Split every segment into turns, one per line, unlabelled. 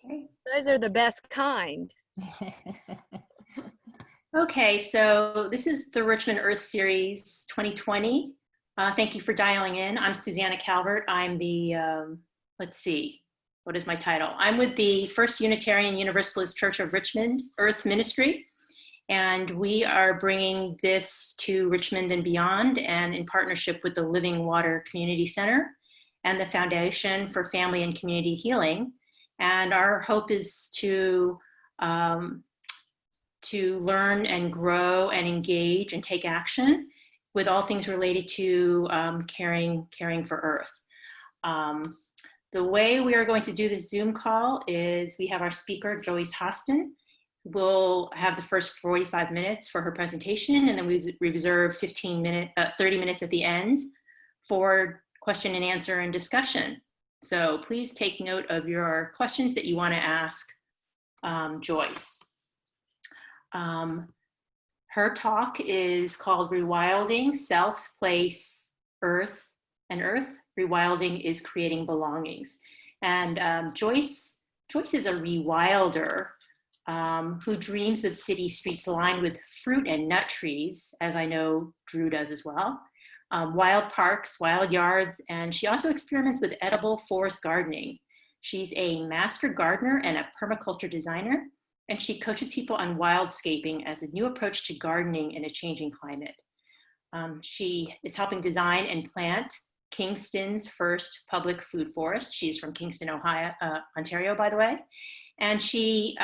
Those are the best kind.
Okay, so this is the Richmond Earth Series 2020. Thank you for dialing in. I'm Susanna Calvert. I'm the, let's see, what is my title? I'm with the First Unitarian Universalist Church of Richmond Earth Ministry, and we are bringing this to Richmond and beyond, and in partnership with the Living Water Community Center and the Foundation for Family and Community Healing. And our hope is to learn and grow and engage and take action with all things related to caring for Earth. The way we are going to do this Zoom call is we have our speaker, Joyce Hostin. We'll have the first 45 minutes for her presentation, and then we reserve 30 minutes at the end for question and answer and discussion. So please take note of your questions that you want to ask Joyce. Her talk is called Rewilding Self, Place, Earth, and Earth. Rewilding is Creating Belongings. And Joyce is a rewilder who dreams of city streets lined with fruit and nut trees, as I know Drew does as well, wild parks, wild yards, and she also experiments with edible forest gardening. She's a master gardener and a permaculture designer, and she coaches people on wildscaping as a new approach to gardening in a changing climate. She is helping design and plant Kingston's first public food forest. She's from Kingston, Ontario, by the way. And she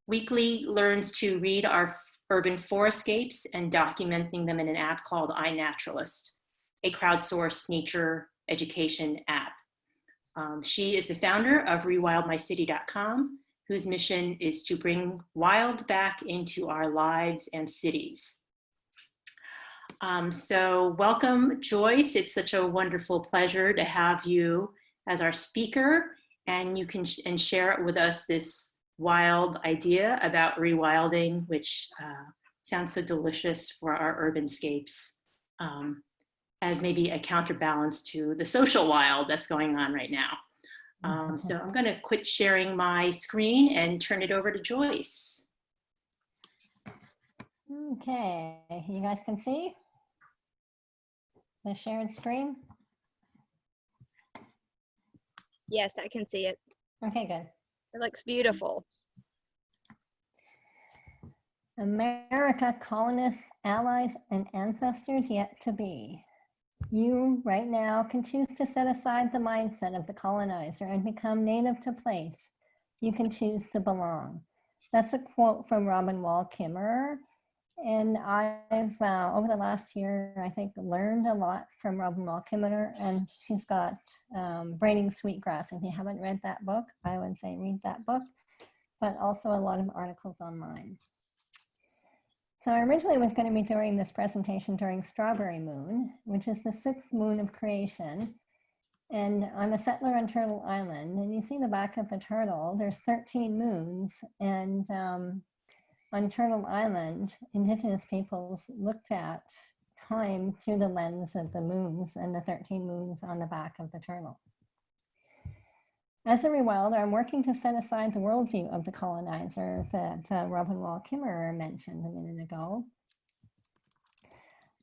weekly learns to read our urban forestscapes and documenting them in an app called iNaturalist, a crowdsourced nature education app. She is the founder of rewildmycity.com, whose mission is to bring wild back into our lives and cities. So welcome, Joyce. It's such a wonderful pleasure to have you as our speaker, and you can share it with us, this wild idea about rewilding, which sounds so delicious for our urbanscapes, as maybe a counterbalance to the social wild that's going on right now. So I'm going to quit sharing my screen and turn it over to Joyce.
Okay, you guys can see the shared screen?
Yes, I can see it.
Okay, good.
It looks beautiful.
America, colonists, allies, and ancestors yet to be. You, right now, can choose to set aside the mindset of the colonizer and become native to place. You can choose to belong. That's a quote from Robin Wall Kimmerer. And I've, over the last year, I think, learned a lot from Robin Wall Kimmerer, and she's got Braiding Sweetgrass. If you haven't read that book, I would say read that book, but also a lot of articles online. So I originally was going to be doing this presentation during Strawberry Moon, which is the 6th moon of creation. And I'm a settler on Turtle Island, and you see the back of the turtle, there's 13 moons, and on Turtle Island, Indigenous peoples looked at time through the lens of the moons and the 13 moons on the back of the turtle. As a rewilder, I'm working to set aside the worldview of the colonizer that Robin Wall Kimmerer mentioned a minute ago,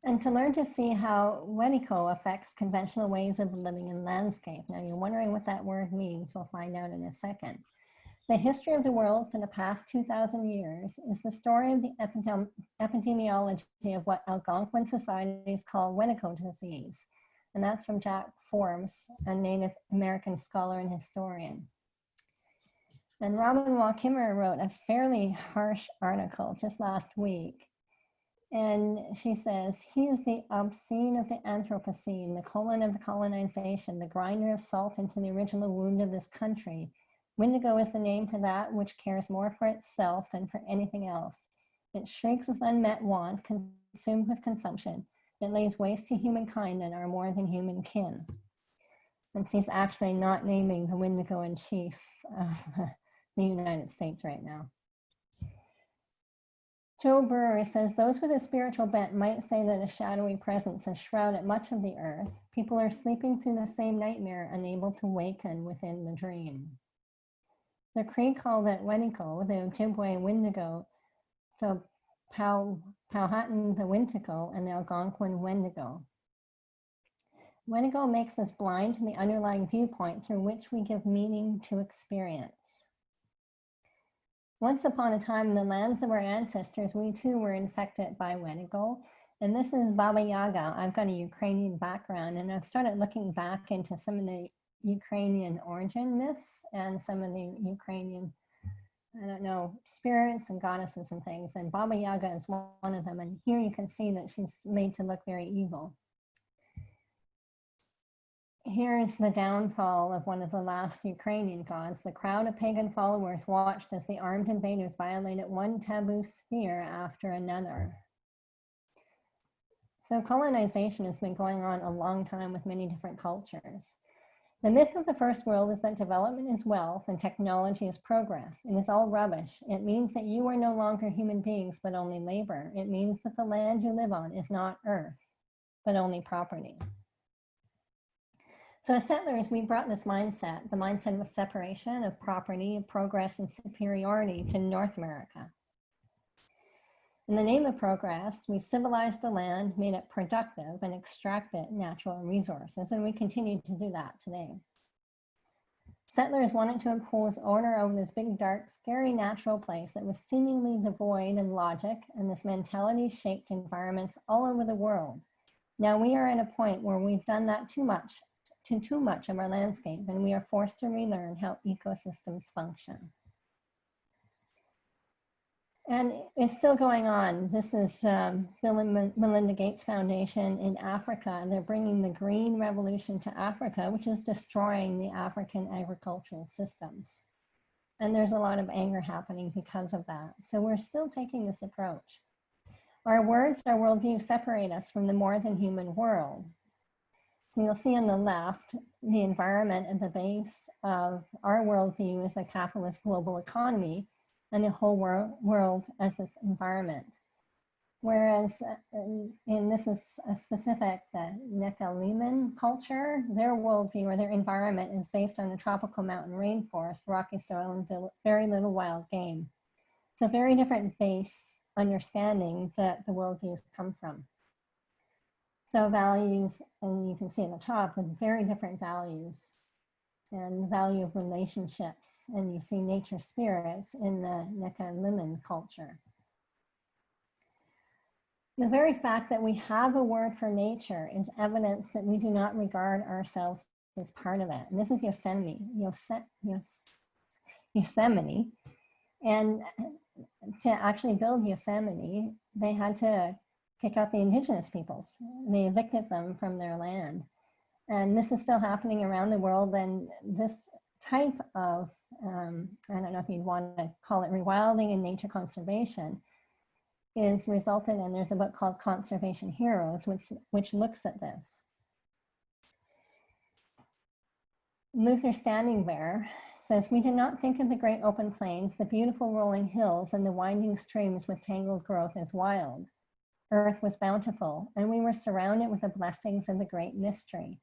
and to learn to see how Wendigo affects conventional ways of living in landscape. Now, you're wondering what that word means. We'll find out in a second. The history of the world for the past 2,000 years is the story of the epidemiology of what Algonquin societies call Wendigo disease. And that's from Jack Forbes, a Native American scholar and historian. And Robin Wall Kimmerer wrote a fairly harsh article just last week. And she says, he is the obscene of the Anthropocene, the colon of the colonization, the grinder of salt into the original wound of this country. Wendigo is the name for that which cares more for itself than for anything else. It shrieks with unmet want, consumed with consumption. It lays waste to humankind and our more than human kin. And she's actually not naming the Wendigo in chief of the United States right now. Joe Brewer says, those with a spiritual bent might say that a shadowy presence has shrouded much of the earth. People are sleeping through the same nightmare, unable to waken within the dream. The Cree called it Wendigo, the Ojibwe Wendigo, the Powhatan the Wintico, and the Algonquin Wendigo. Wendigo makes us blind to the underlying viewpoint through which we give meaning to experience. Once upon a time, in the lands of our ancestors, we too were infected by Wendigo. And this is Baba Yaga. I've got a Ukrainian background, and I've started looking back into some of the Ukrainian origin myths and some of the Ukrainian, I don't know, spirits and goddesses and things. And Baba Yaga is one of them. And here you can see that she's made to look very evil. Here's the downfall of one of the last Ukrainian gods. The crowd of pagan followers watched as the armed invaders violated one taboo sphere after another. So colonization has been going on a long time with many different cultures. The myth of the first world is that development is wealth and technology is progress. It is all rubbish. It means that you are no longer human beings, but only labor. It means that the land you live on is not earth, but only property. So as settlers, we brought this mindset, the mindset of separation, of property, of progress, and superiority to North America. In the name of progress, we civilized the land, made it productive, and extracted natural resources, and we continue to do that today. Settlers wanted to impose order over this big, dark, scary natural place that was seemingly devoid of logic, and this mentality shaped environments all over the world. Now we are at a point where we've done that too much of our landscape, and we are forced to relearn how ecosystems function. And it's still going on. This is Bill and Melinda Gates Foundation in Africa. They're bringing the green revolution to Africa, which is destroying the African agricultural systems. And there's a lot of anger happening because of that. So we're still taking this approach. Our words, our worldview separate us from the more than human world. And you'll see on the left, the environment at the base of our worldview is a capitalist global economy, and the whole world as this environment. Whereas, and this is a specific, the Nekaliman culture, their worldview or their environment is based on a tropical mountain rainforest, rocky soil, and very little wild game. It's a very different base understanding that the worldviews come from. So values, and you can see at the top, the very different values and the value of relationships. And you see nature spirits in the Nekaliman culture. The very fact that we have a word for nature is evidence that we do not regard ourselves as part of it. And this is Yosemite. And to actually build Yosemite, they had to kick out the indigenous peoples. They evicted them from their land. And this is still happening around the world. And this type of, I don't know if you'd want to call it rewilding and nature conservation, is resulted in, there's a book called Conservation Heroes, which looks at this. Luther Standing Bear says, "We do not think of the great open plains, the beautiful rolling hills, and the winding streams with tangled growth as wild. Earth was bountiful, and we were surrounded with the blessings of the great mystery.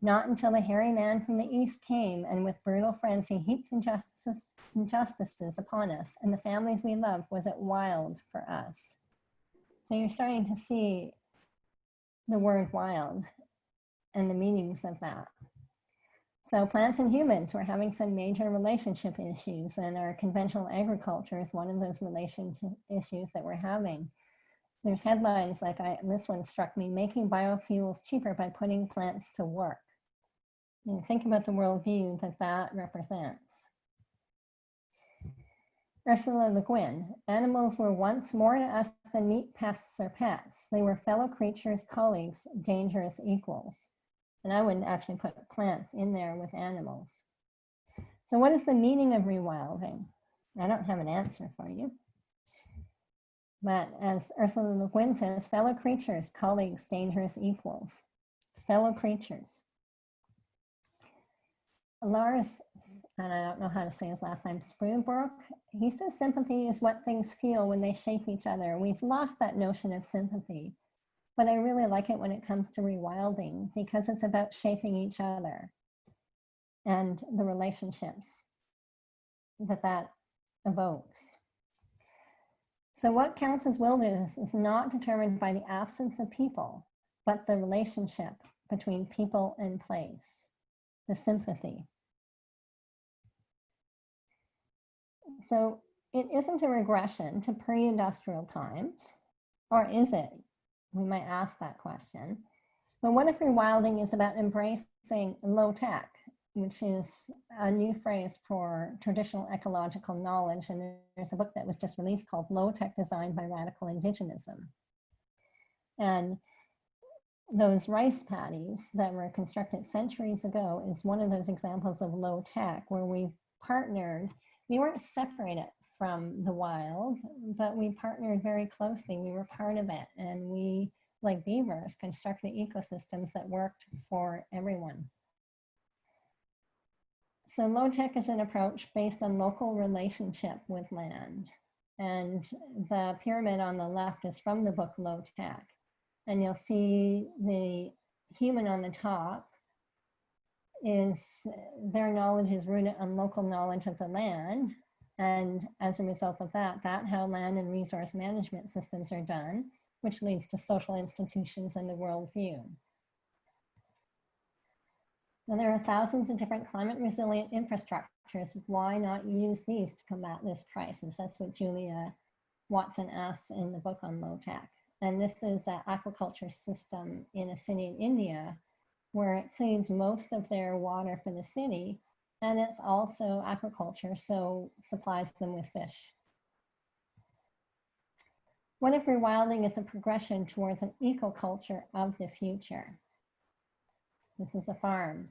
Not until the hairy man from the east came, and with brutal frenzy heaped injustices upon us, and the families we loved, was it wild for us." So you're starting to see the word wild and the meanings of that. So plants and humans, we're having some major relationship issues, and our conventional agriculture is one of those relationship issues that we're having. There's headlines like this one struck me, "Making biofuels cheaper by putting plants to work." And think about the worldview that represents. Ursula Le Guin, "Animals were once more to us than meat, pests, or pets. They were fellow creatures, colleagues, dangerous equals." And I wouldn't actually put plants in there with animals. So what is the meaning of rewilding? I don't have an answer for you. But as Ursula Le Guin says, fellow creatures, colleagues, dangerous equals. Fellow creatures. Lars, and I don't know how to say his last name, Spruebrook, he says sympathy is what things feel when they shape each other. We've lost that notion of sympathy, but I really like it when it comes to rewilding because it's about shaping each other and the relationships that evokes. So what counts as wilderness is not determined by the absence of people, but the relationship between people and place, the sympathy. So it isn't a regression to pre-industrial times, or is it? We might ask that question. But what if rewilding is about embracing low tech, which is a new phrase for traditional ecological knowledge? And there's a book that was just released called Low Tech Design by Radical Indigenism. And those rice paddies that were constructed centuries ago is one of those examples of low tech where we partnered. We weren't separated from the wild, but we partnered very closely. We were part of it, and we, like beavers, constructed ecosystems that worked for everyone. So low tech is an approach based on local relationship with land. And the pyramid on the left is from the book Low Tech. And you'll see the human on the top is, their knowledge is rooted on local knowledge of the land. And as a result of that, that's how land and resource management systems are done, which leads to social institutions and the worldview. Now, there are thousands of different climate resilient infrastructures. Why not use these to combat this crisis? That's what Julia Watson asks in the book on low tech. And this is an aquaculture system in a city in India where it cleans most of their water for the city, and it's also aquaculture, so supplies them with fish. What if rewilding is a progression towards an ecoculture of the future? This is a farm.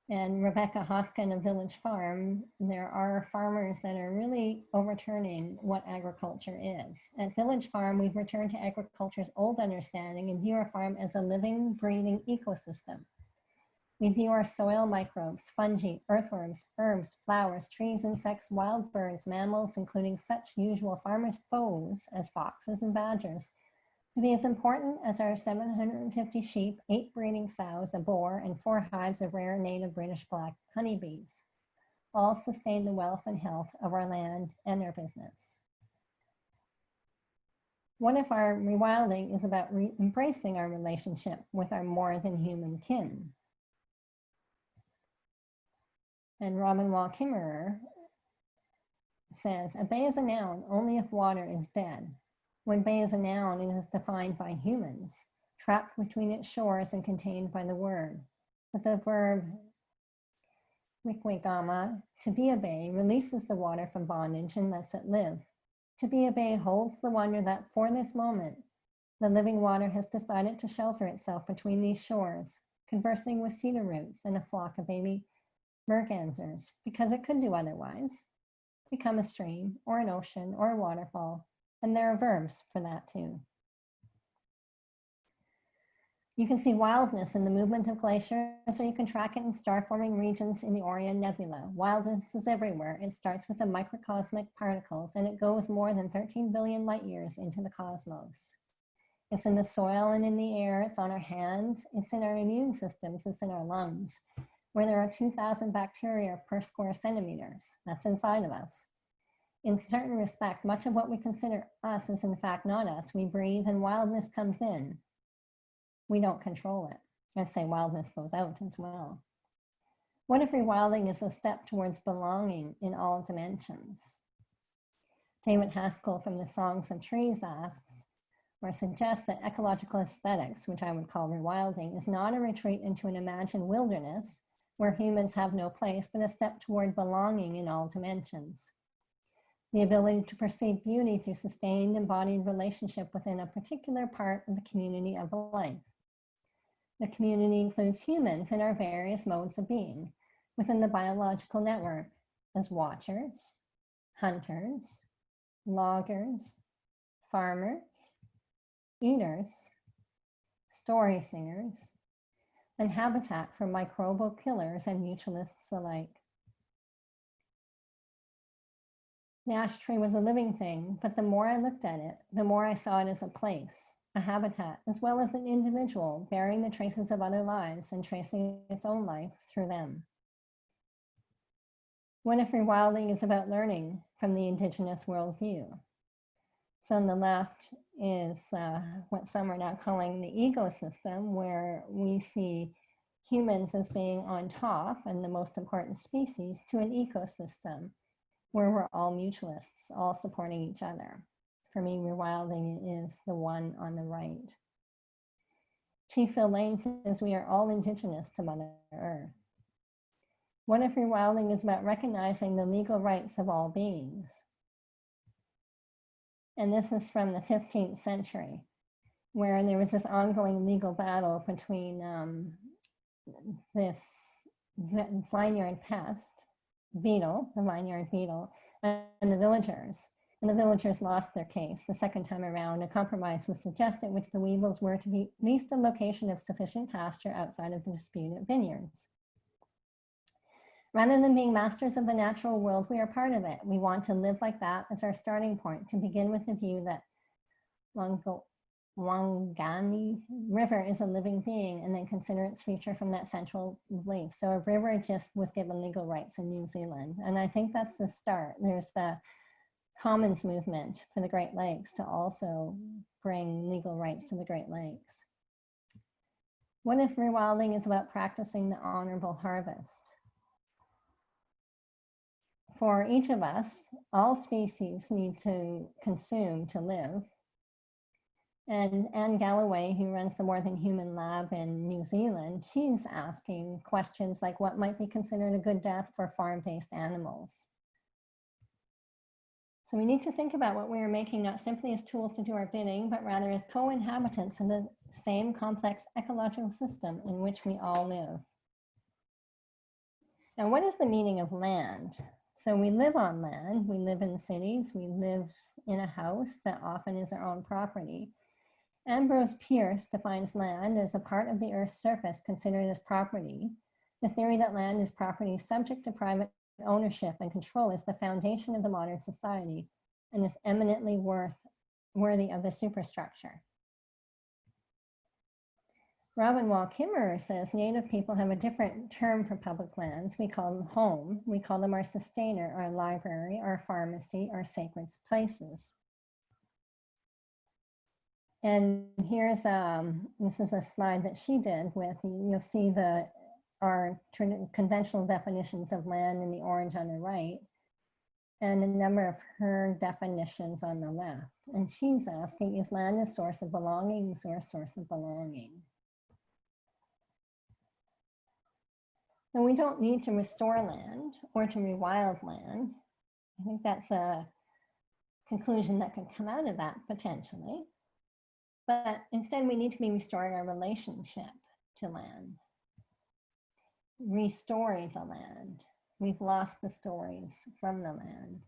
And Rebecca Hoskin of Village Farm, there are farmers that are really overturning what agriculture is. At Village Farm, we've returned to agriculture's old understanding and view our farm as a living, breathing ecosystem. We view our soil microbes, fungi, earthworms, herbs, flowers, trees, insects, wild birds, mammals, including such usual farmers' foes as foxes and badgers, to be as important as our 750 sheep, 8 breeding sows, a boar, and 4 hives of rare native British black honeybees. All sustain the wealth and health of our land and our business. What if our rewilding is about embracing our relationship with our more than human kin? And Robin Wall Kimmerer says, a bay is a noun only if water is dead. When bay is a noun, it is defined by humans, trapped between its shores and contained by the word. But the verb wikwegama, to be a bay, releases the water from bondage and lets it live. To be a bay holds the wonder that for this moment, the living water has decided to shelter itself between these shores, conversing with cedar roots and a flock of baby mergansers, because it could do otherwise, become a stream or an ocean or a waterfall. And there are verbs for that too. You can see wildness in the movement of glaciers, or you can track it in star-forming regions in the Orion Nebula. Wildness is everywhere. It starts with the microcosmic particles, and it goes more than 13 billion light years into the cosmos. It's in the soil and in the air. It's on our hands. It's in our immune systems. It's in our lungs, where there are 2,000 bacteria per square centimeters. That's inside of us. In certain respect, much of what we consider us is in fact not us. We breathe and wildness comes in. We don't control it. I'd say wildness goes out as well. What if rewilding is a step towards belonging in all dimensions? David Haskell from the Songs of Trees asks, or suggests that ecological aesthetics, which I would call rewilding, is not a retreat into an imagined wilderness where humans have no place, but a step toward belonging in all dimensions. The ability to perceive beauty through sustained embodied relationship within a particular part of the community of life. The community includes humans in our various modes of being within the biological network as watchers, hunters, loggers, farmers, eaters, story singers, and habitat for microbial killers and mutualists alike. The ash tree was a living thing, but the more I looked at it, the more I saw it as a place, a habitat, as well as an individual bearing the traces of other lives and tracing its own life through them. What if rewilding is about learning from the indigenous worldview? So on the left is what some are now calling the ecosystem, where we see humans as being on top and the most important species, to an ecosystem where we're all mutualists, all supporting each other. For me, rewilding is the one on the right. Chief Phil Lane says we are all indigenous to Mother Earth. What if rewilding is about recognizing the legal rights of all beings? And this is from the 15th century, where there was this ongoing legal battle between this vineyard pest, beetle, the vineyard beetle, and the villagers. And the villagers lost their case. The second time around, a compromise was suggested, which the weevils were to be at least a location of sufficient pasture outside of the disputed vineyards. Rather than being masters of the natural world, we are part of it. We want to live like that as our starting point, to begin with the view that Wangani River is a living being, and then consider its future from that central belief. So a river just was given legal rights in New Zealand. And I think that's the start. There's the Commons movement for the Great Lakes to also bring legal rights to the Great Lakes. What if rewilding is about practicing the honorable harvest? For each of us, all species need to consume to live. And Anne Galloway, who runs the More Than Human Lab in New Zealand, she's asking questions like what might be considered a good death for farm-based animals. So we need to think about what we are making not simply as tools to do our bidding, but rather as co-inhabitants in the same complex ecological system in which we all live. Now, what is the meaning of land? So we live on land, we live in cities, we live in a house that often is our own property. Ambrose Pierce defines land as a part of the Earth's surface considered as property. The theory that land is property subject to private ownership and control is the foundation of the modern society and is eminently worthy of the superstructure. Robin Wall Kimmerer says Native people have a different term for public lands. We call them home. We call them our sustainer, our library, our pharmacy, our sacred places. And here's, this is a slide that she did with, you'll see our conventional definitions of land in the orange on the right, and a number of her definitions on the left. And she's asking, is land a source of belongings or a source of belonging? And we don't need to restore land or to rewild land. I think that's a conclusion that could come out of that potentially. But instead, we need to be restoring our relationship to land. Restoring the land. We've lost the stories from the land.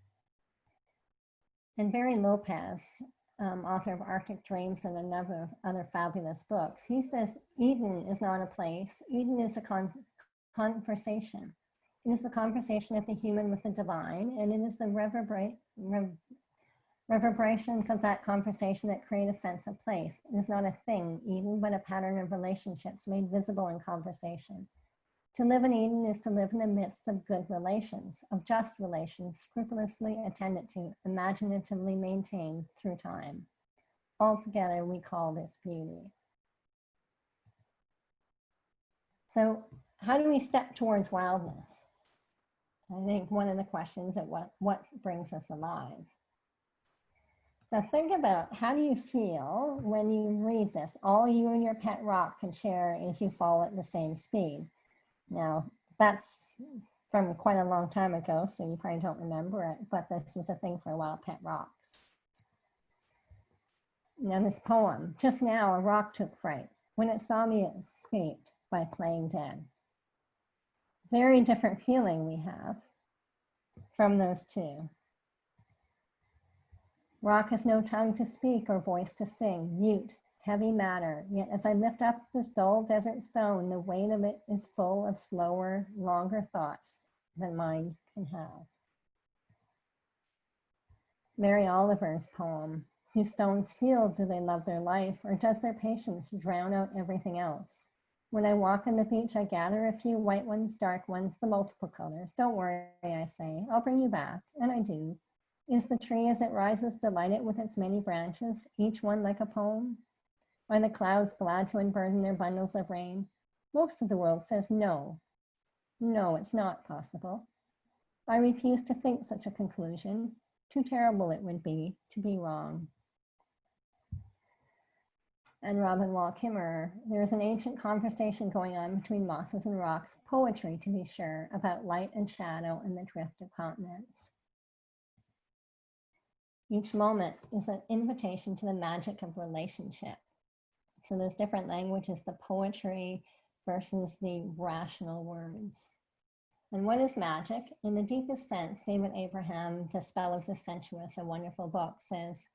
And Barry Lopez, author of Arctic Dreams and a number of other fabulous books, he says Eden is not a place. Eden is a conversation. It is the conversation of the human with the divine, and it is the reverberations of that conversation that create a sense of place. It is not a thing, Eden, but a pattern of relationships made visible in conversation. To live in Eden is to live in the midst of good relations, of just relations, scrupulously attended to, imaginatively maintained through time. Altogether, we call this beauty. So how do we step towards wildness? I think one of the questions is what brings us alive? So think about, how do you feel when you read this? All you and your pet rock can share is you fall at the same speed. Now, that's from quite a long time ago, so you probably don't remember it, but this was a thing for a while, pet rocks. Now this poem, just now a rock took fright. When it saw me, it escaped by playing dead. Very different feeling we have from those two. Rock has no tongue to speak or voice to sing, mute, heavy matter. Yet as I lift up this dull desert stone, the weight of it is full of slower, longer thoughts than mind can have. Mary Oliver's poem, do stones feel, do they love their life, or does their patience drown out everything else? When I walk on the beach, I gather a few white ones, dark ones, the multiple colors. Don't worry, I say, I'll bring you back, and I do. Is the tree as it rises delighted with its many branches, each one like a poem? Are the clouds glad to unburden their bundles of rain? Most of the world says no. No, it's not possible. I refuse to think such a conclusion. Too terrible it would be to be wrong. And Robin Wall Kimmerer, there is an ancient conversation going on between mosses and rocks, poetry to be sure, about light and shadow and the drift of continents. Each moment is an invitation to the magic of relationship. So there's different languages, the poetry versus the rational words. And what is magic? In the deepest sense, David Abraham, The Spell of the Sensuous, a wonderful book, says,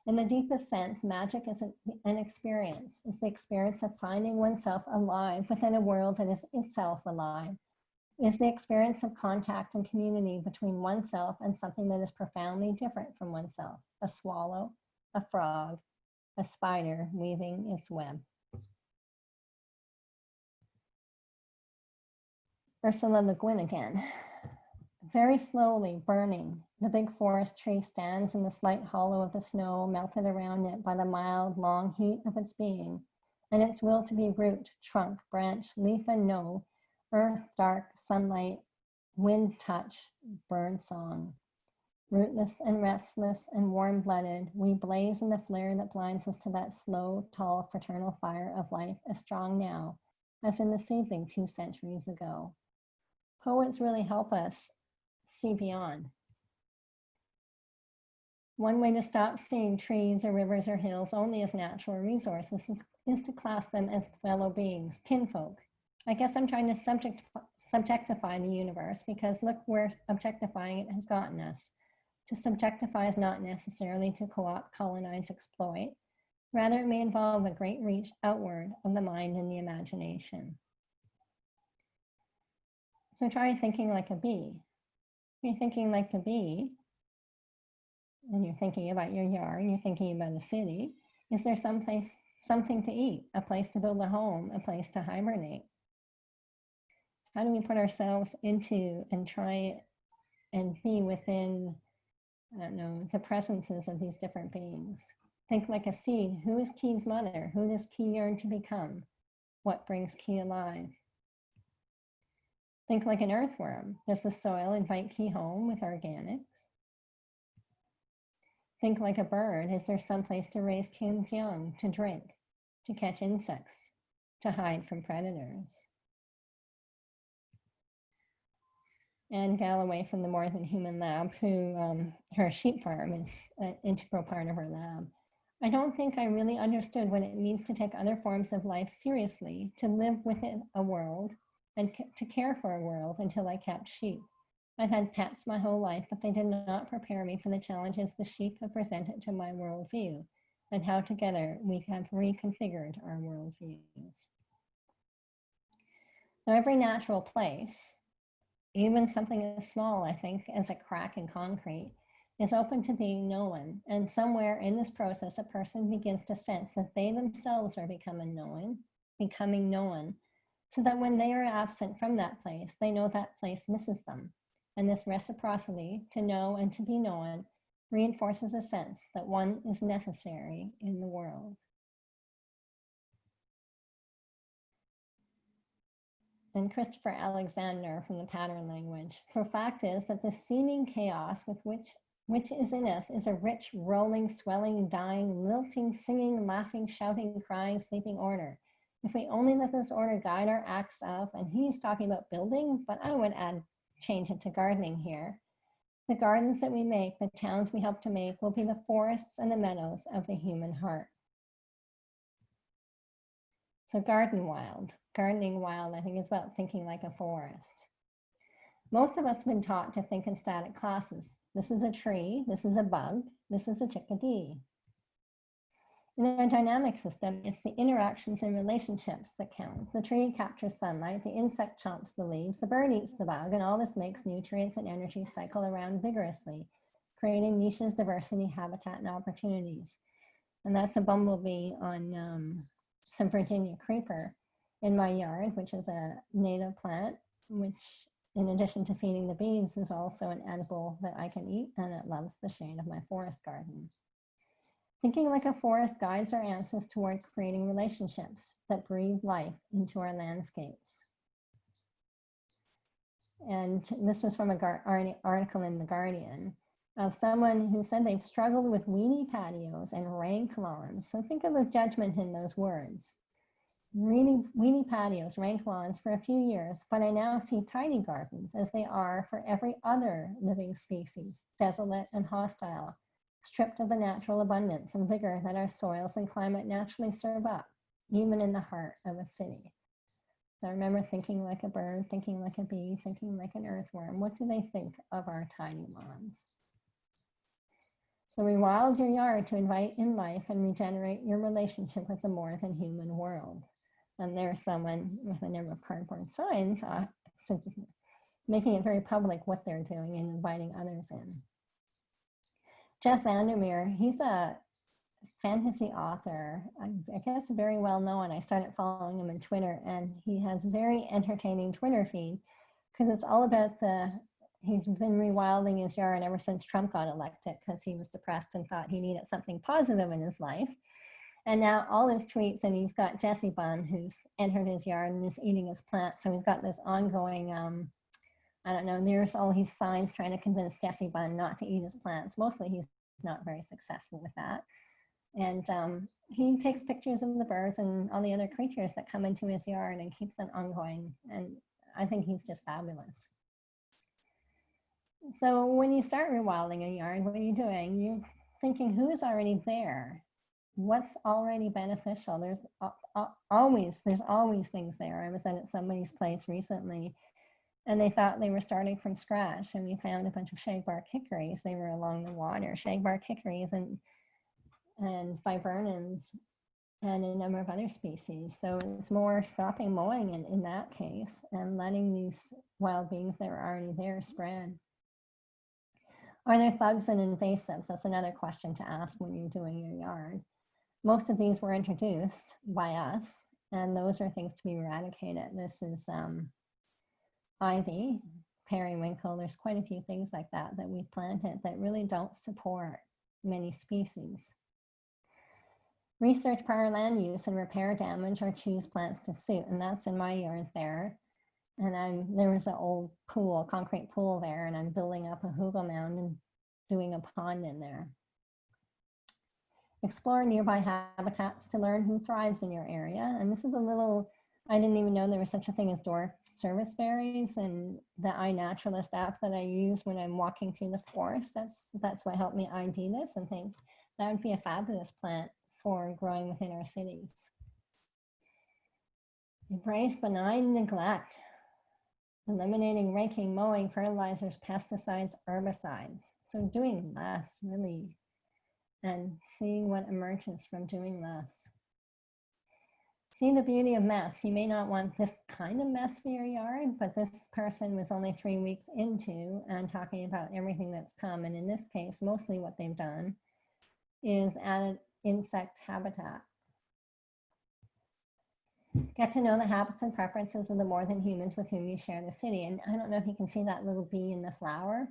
in the deepest sense, magic is an experience. It's the experience of finding oneself alive within a world that is itself alive. It's the experience of contact and community between oneself and something that is profoundly different from oneself, a swallow, a frog, a spider weaving its web. Ursula Le Guin again. Very slowly burning, the big forest tree stands in the slight hollow of the snow melted around it by the mild, long heat of its being, and its will to be root, trunk, branch, leaf, and know, earth, dark, sunlight, wind touch, bird song. Rootless and restless and warm-blooded, we blaze in the flare that blinds us to that slow, tall, fraternal fire of life as strong now as in the seedling 2 centuries ago. Poets really help us see beyond. One way to stop seeing trees or rivers or hills only as natural resources is to class them as fellow beings, kinfolk. I guess I'm trying to subjectify the universe because look where objectifying it has gotten us. To subjectify is not necessarily to co-opt, colonize, exploit. Rather, it may involve a great reach outward of the mind and the imagination. So try thinking like a bee. If you're thinking like a bee, and you're thinking about your yard, and you're thinking about a city, is there someplace, something to eat, a place to build a home, a place to hibernate? How do we put ourselves into and try and be within, I don't know, the presences of these different beings? Think like a seed. Who is Key's mother? Who does Key yearn to become? What brings Key alive? Think like an earthworm. Does the soil invite Key home with organics? Think like a bird. Is there some place to raise Key's young, to drink, to catch insects, to hide from predators? Anne Galloway from the More Than Human Lab, who her sheep farm is an integral part of her lab. I don't think I really understood what it means to take other forms of life seriously, to live within a world and to care for a world until I kept sheep. I've had pets my whole life, but they did not prepare me for the challenges the sheep have presented to my worldview and how together we have reconfigured our worldviews. So every natural place, even something as small, I think, as a crack in concrete, is open to being known. And somewhere in this process, a person begins to sense that they themselves are becoming known, so that when they are absent from that place, they know that place misses them. And this reciprocity, to know and to be known, reinforces a sense that one is necessary in the world. And Christopher Alexander from the Pattern Language. For fact is that the seeming chaos with which is in us is a rich, rolling, swelling, dying, lilting, singing, laughing, shouting, crying, sleeping order. If we only let this order guide our acts of, and he's talking about building, but I would change it to gardening here. The gardens that we make, the towns we help to make, will be the forests and the meadows of the human heart. So gardening wild, I think, is about thinking like a forest. Most of us have been taught to think in static classes. This is a tree, this is a bug, this is a chickadee. In a dynamic system, it's the interactions and relationships that count. The tree captures sunlight, the insect chomps the leaves, the bird eats the bug, and all this makes nutrients and energy cycle around vigorously, creating niches, diversity, habitat, and opportunities. And that's a bumblebee on some Virginia creeper. in my yard, which is a native plant, which in addition to feeding the bees is also an edible that I can eat, and it loves the shade of my forest garden. Thinking like a forest guides our answers toward creating relationships that breathe life into our landscapes. And this was from an article in The Guardian of someone who said they've struggled with weedy patios and rank lawns. So think of the judgment in those words. Really weedy patios, rank lawns for a few years, but I now see tidy gardens as they are for every other living species, desolate and hostile, stripped of the natural abundance and vigor that our soils and climate naturally serve up, even in the heart of a city. So I remember thinking like a bird, thinking like a bee, thinking like an earthworm. What do they think of our tiny lawns? So rewild your yard to invite in life and regenerate your relationship with the more than human world. And there's someone with a number of cardboard signs making it very public what they're doing and inviting others in. Jeff Vandermeer, he's a fantasy author, I guess very well known. I started following him on Twitter, and he has a very entertaining Twitter feed because it's all about he's been rewilding his yard ever since Trump got elected because he was depressed and thought he needed something positive in his life. And now all his tweets, and he's got Jessie Bunn who's entered his yard and is eating his plants. So he's got this ongoing, I don't know, there's all these signs trying to convince Jessie Bunn not to eat his plants. Mostly he's not very successful with that. And he takes pictures of the birds and all the other creatures that come into his yard and keeps it ongoing. And I think he's just fabulous. So when you start rewilding a yard, what are you doing? You're thinking, who's already there? What's already beneficial? There's always things there. I was at somebody's place recently, and they thought they were starting from scratch, and we found a bunch of shagbark hickories. They were along the water, shagbark hickories and viburnums and a number of other species. So it's more stopping mowing in that case and letting these wild beings that are already there spread. Are there thugs and invasives? That's another question to ask when you're doing your yard. Most of these were introduced by us, and those are things to be eradicated. This is ivy, periwinkle. There's quite a few things like that we've planted that really don't support many species. Research prior land use and repair damage or choose plants to suit, and that's in my yard there. And there was an old pool, concrete pool there, and I'm building up a hugel mound and doing a pond in there. Explore nearby habitats to learn who thrives in your area. And this is a little, I didn't even know there was such a thing as dwarf service berries, and the iNaturalist app that I use when I'm walking through the forest, that's what helped me ID this and think that would be a fabulous plant for growing within our cities. Embrace benign neglect. Eliminating raking, mowing, fertilizers, pesticides, herbicides. So doing less, really, and seeing what emerges from doing less. See the beauty of mess. You may not want this kind of mess for your yard, but this person was only 3 weeks into and talking about everything that's come. And in this case, mostly what they've done is added insect habitat. Get to know the habits and preferences of the more than humans with whom you share the city. And I don't know if you can see that little bee in the flower.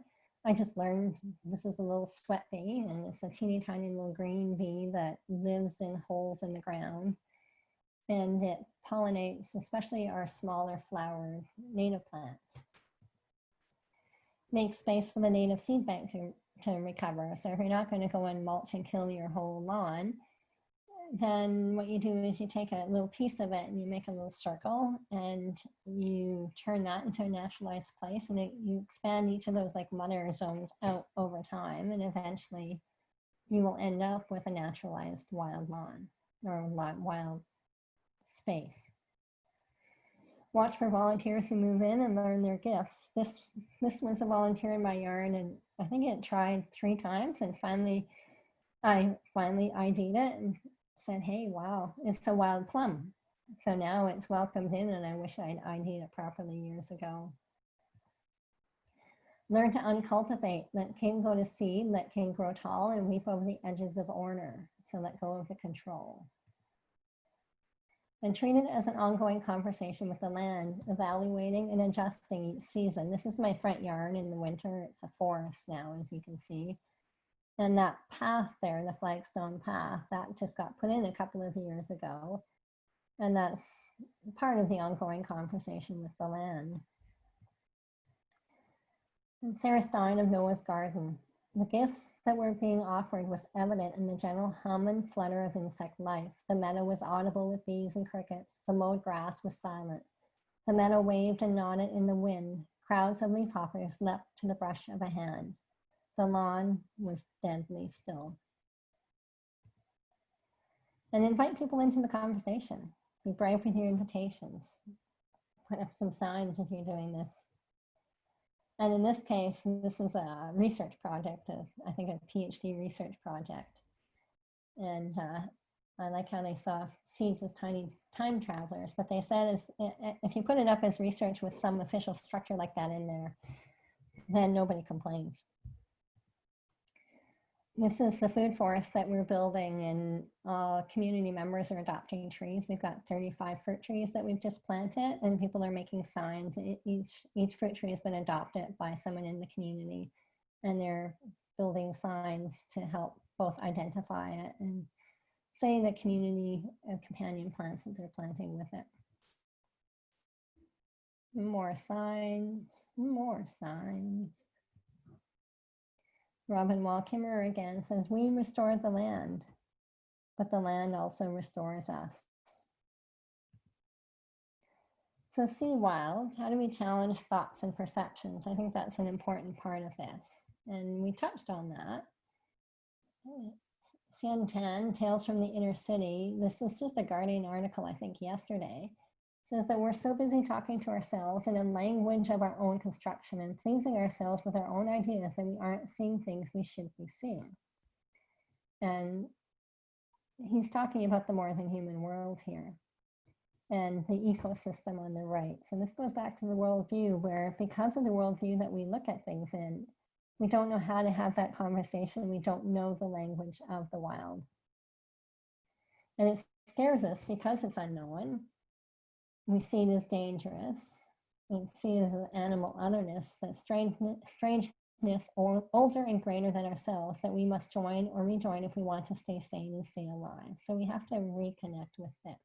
I just learned this is a little sweat bee, and it's a teeny tiny little green bee that lives in holes in the ground. And it pollinates, especially our smaller flowered native plants. Make space for the native seed bank to recover. So if you're not going to go and mulch and kill your whole lawn, then what you do is you take a little piece of it and you make a little circle and you turn that into a naturalized place, and you expand each of those like mother zones out over time, and eventually you will end up with a naturalized wild lawn or wild space. Watch for volunteers who move in and learn their gifts. This was a volunteer in my yard, and I think it tried 3 times, and I finally ID'd it and said, hey, wow, it's a wild plum. So now it's welcomed in, and I wish I'd ID'd it properly years ago. Learn to uncultivate. Let king go to seed, let king grow tall, and weep over the edges of order. So let go of the control. and treat it as an ongoing conversation with the land, evaluating and adjusting each season. This is my front yard in the winter. It's a forest now, as you can see. And that path there, the flagstone path, that just got put in a couple of years ago. And that's part of the ongoing conversation with the land. And Sarah Stein of Noah's Garden. The gifts that were being offered was evident in the general hum and flutter of insect life. The meadow was audible with bees and crickets. The mowed grass was silent. The meadow waved and nodded in the wind. Crowds of leafhoppers leapt to the brush of a hand. The lawn was deadly still. And invite people into the conversation. Be brave with your invitations. Put up some signs if you're doing this. And in this case, this is a research project, I think a PhD research project. And I like how they saw seeds as tiny time travelers. What they said is, if you put it up as research with some official structure like that in there, then nobody complains. This is the food forest that we're building, and community members are adopting trees. We've got 35 fruit trees that we've just planted, and people are making signs. Each fruit tree has been adopted by someone in the community, and they're building signs to help both identify it and say the community companion plants that they're planting with it. More signs, more signs. Robin Wall-Kimmerer again says, we restore the land, but the land also restores us. So see wild, how do we challenge thoughts and perceptions? I think that's an important part of this. And we touched on that. Xian Tan, Tales from the Inner City. This was just a Guardian article, I think, yesterday. Says that we're so busy talking to ourselves in a language of our own construction and pleasing ourselves with our own ideas that we aren't seeing things we should be seeing. And he's talking about the more than human world here and the ecosystem on the right. So this goes back to the worldview, where because of the worldview that we look at things in, we don't know how to have that conversation. We don't know the language of the wild. And it scares us because it's unknown. We see it as dangerous. We see it as an animal otherness, that strangeness older and greater than ourselves, that we must join or rejoin if we want to stay sane and stay alive. So we have to reconnect with it.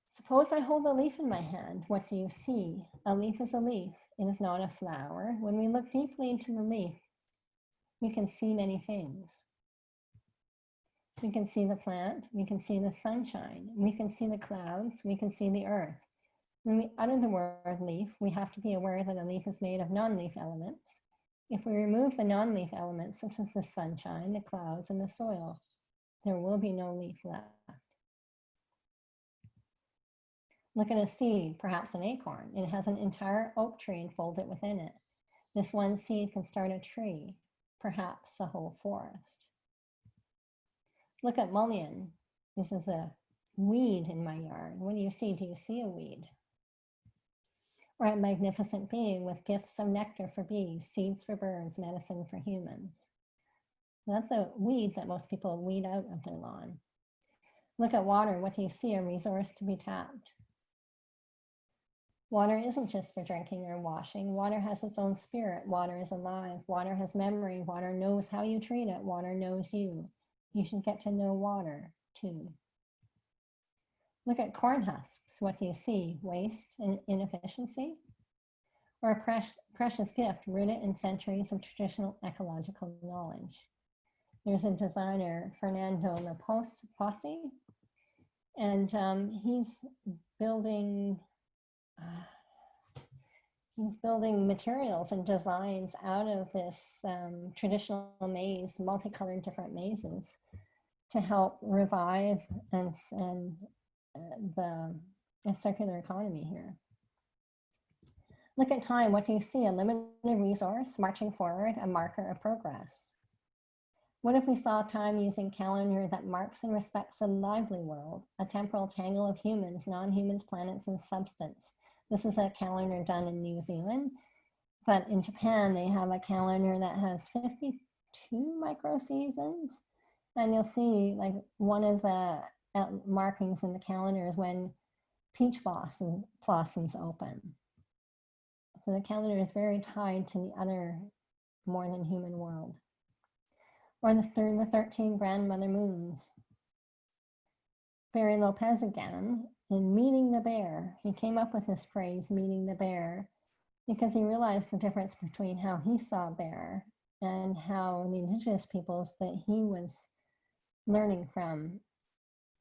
Suppose I hold a leaf in my hand. What do you see? A leaf is a leaf. It is not a flower. When we look deeply into the leaf, we can see many things. We can see the plant, we can see the sunshine, we can see the clouds, we can see the earth. When we utter the word leaf, we have to be aware that a leaf is made of non-leaf elements. If we remove the non-leaf elements, such as the sunshine, the clouds, and the soil, there will be no leaf left. Look at a seed, perhaps an acorn. It has an entire oak tree enfolded within it. This one seed can start a tree, perhaps a whole forest. Look at mullein. This is a weed in my yard. What do you see? Do you see a weed? Or a magnificent being with gifts of nectar for bees, seeds for birds, medicine for humans. That's a weed that most people weed out of their lawn. Look at water. What do you see? A resource to be tapped. Water isn't just for drinking or washing. Water has its own spirit. Water is alive. Water has memory. Water knows how you treat it. Water knows you. You should get to know water too. Look at corn husks. What do you see? Waste and inefficiency? Or a precious gift rooted in centuries of traditional ecological knowledge? There's a designer, Fernando Laposse, and he's building materials and designs out of this traditional maze, multicolored different mazes, to help revive and the circular economy here. Look at time. What do you see? A limited resource marching forward, a marker of progress. What if we saw time using a calendar that marks and respects a lively world, a temporal tangle of humans, non-humans, planets, and substance? This is a calendar done in New Zealand, but in Japan, they have a calendar that has 52 micro seasons. And you'll see like one of the markings in the calendar is when peach blossoms open. So the calendar is very tied to the other more than human world. Or through the 13 grandmother moons. Barry Lopez again, in Meeting the Bear, he came up with this phrase, meeting the bear, because he realized the difference between how he saw bear and how the indigenous peoples that he was learning from